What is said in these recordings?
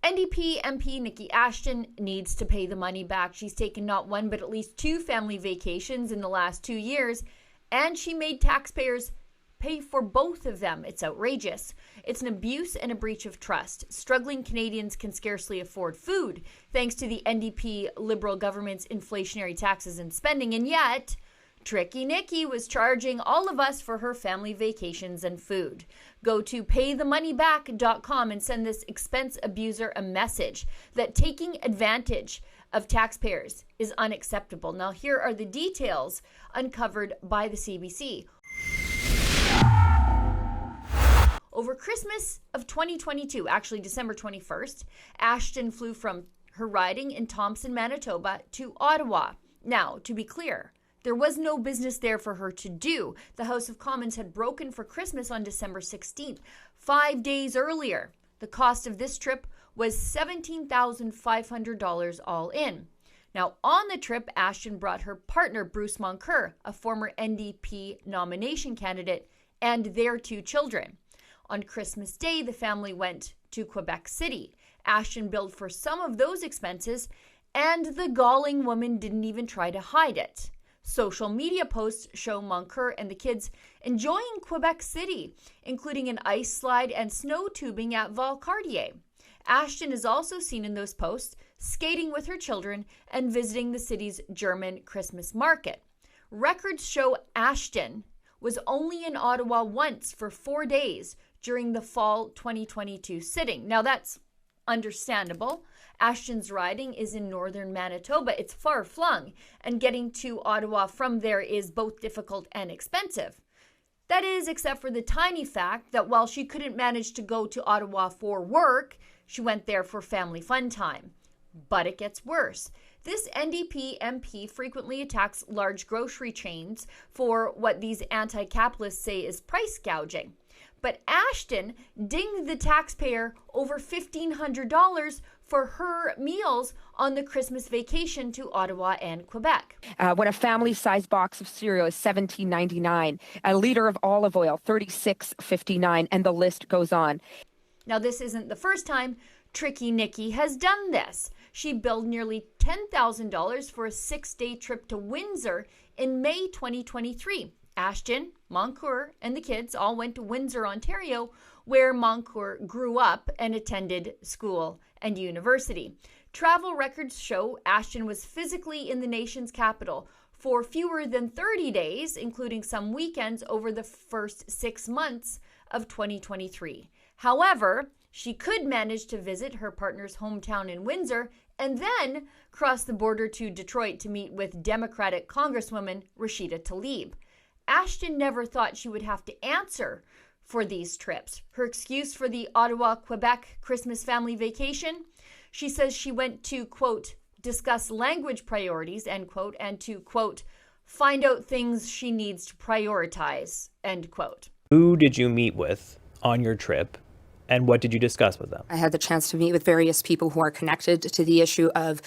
NDP MP Niki Ashton needs to pay the money back. She's taken not one but at least 2 family vacations in the last 2 years, and she made taxpayers pay for both of them. It's outrageous. It's an abuse and a breach of trust. Struggling Canadians can scarcely afford food thanks to the NDP Liberal government's inflationary taxes and spending, and yet Tricky Nikki was charging all of us for her family vacations and food. Go to paythemoneyback.com and send this expense abuser a message that taking advantage of taxpayers is unacceptable. Now, here are the details uncovered by the CBC. Over Christmas of 2022, actually December 21st, Ashton flew from her riding in Thompson, Manitoba to Ottawa. Now, to be clear, there was no business there for her to do. The House of Commons had broken for Christmas on December 16th, 5 days earlier. The cost of this trip was $17,500 all in. Now, on the trip, Ashton brought her partner, Bruce Moncur, a former NDP nomination candidate, and their 2 children. On Christmas Day, the family went to Quebec City. Ashton billed for some of those expenses, and the galling woman didn't even try to hide it. Social media posts show Moncur and the kids enjoying Quebec City, including an ice slide and snow tubing at Valcartier. Ashton is also seen in those posts skating with her children and visiting the city's German Christmas market. Records show Ashton was only in Ottawa once for 4 days during the fall 2022 sitting. Now that's understandable. Ashton's riding is in northern Manitoba. It's far-flung, and getting to Ottawa from there is both difficult and expensive. That is, except for the tiny fact that while she couldn't manage to go to Ottawa for work, she went there for family fun time. But it gets worse. This NDP MP frequently attacks large grocery chains for what these anti-capitalists say is price gouging. But Ashton dinged the taxpayer over $1,500 for her meals on the Christmas vacation to Ottawa and Quebec. When a family-sized box of cereal is $17.99, a liter of olive oil, $36.59, and the list goes on. Now, this isn't the first time Tricky Nikki has done this. She billed nearly $10,000 for a 6-day trip to Windsor in May 2023. Ashton, Moncur, and the kids all went to Windsor, Ontario, where Moncur grew up and attended school and university. Travel records show Ashton was physically in the nation's capital for fewer than 30 days, including some weekends over the first 6 months of 2023. However, she could manage to visit her partner's hometown in Windsor and then cross the border to Detroit to meet with Democratic Congresswoman Rashida Tlaib. Ashton never thought she would have to answer for these trips. Her excuse for the Ottawa-Quebec Christmas family vacation? She says she went to, quote, discuss language priorities, end quote, and to, quote, find out things she needs to prioritize, end quote. Who did you meet with on your trip, and what did you discuss with them? I had the chance to meet with various people who are connected to the issue of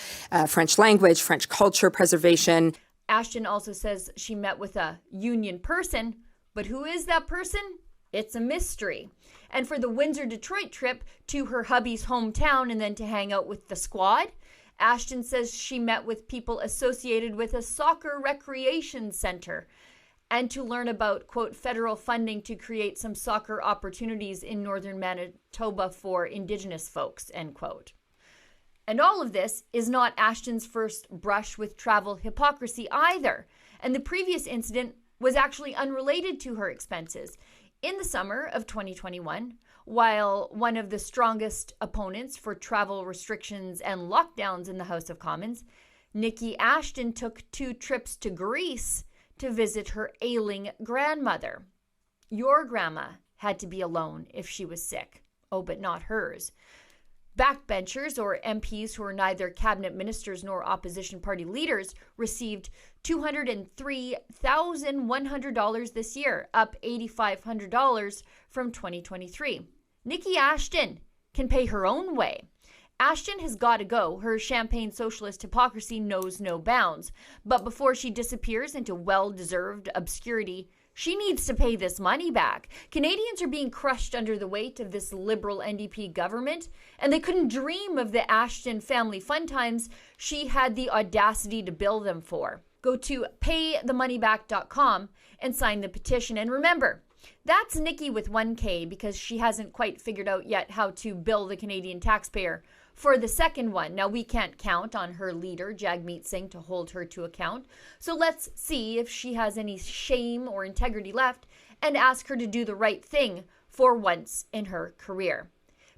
French language, French culture preservation. Ashton also says she met with a union person, but who is that person? It's a mystery. And for the Windsor-Detroit trip to her hubby's hometown and then to hang out with the squad, Ashton says she met with people associated with a soccer recreation center and to learn about, quote, federal funding to create some soccer opportunities in northern Manitoba for Indigenous folks, end quote. And all of this is not Ashton's first brush with travel hypocrisy either. And the previous incident was actually unrelated to her expenses. In the summer of 2021, while one of the strongest opponents for travel restrictions and lockdowns in the House of Commons, Niki Ashton took 2 trips to Greece to visit her ailing grandmother. Your grandma had to be alone if she was sick. Oh, but not hers. Backbenchers, or MPs who are neither cabinet ministers nor opposition party leaders, received $203,100 this year, up $8,500 from 2023. Niki Ashton can pay her own way. Ashton has got to go. Her champagne socialist hypocrisy knows no bounds. But before she disappears into well-deserved obscurity, She needs to pay this money back. Canadians are being crushed under the weight of this Liberal NDP government, and they couldn't dream of the Ashton family fun times she had the audacity to bill them for. Go to paythemoneyback.com and sign the petition. And remember, that's Niki with 1K because she hasn't quite figured out yet how to bill the Canadian taxpayer for the second one. Now, we can't count on her leader, Jagmeet Singh, to hold her to account. So let's see if she has any shame or integrity left and ask her to do the right thing for once in her career.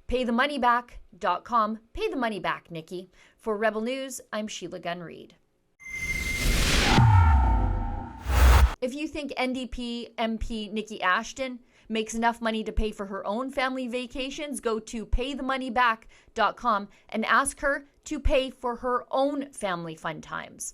Paythemoneyback.com. Pay the money back, Niki. For Rebel News, I'm Sheila Gunn Reid. If you think NDP MP Niki Ashton makes enough money to pay for her own family vacations, go to paythemoneyback.com and ask her to pay for her own family fun times.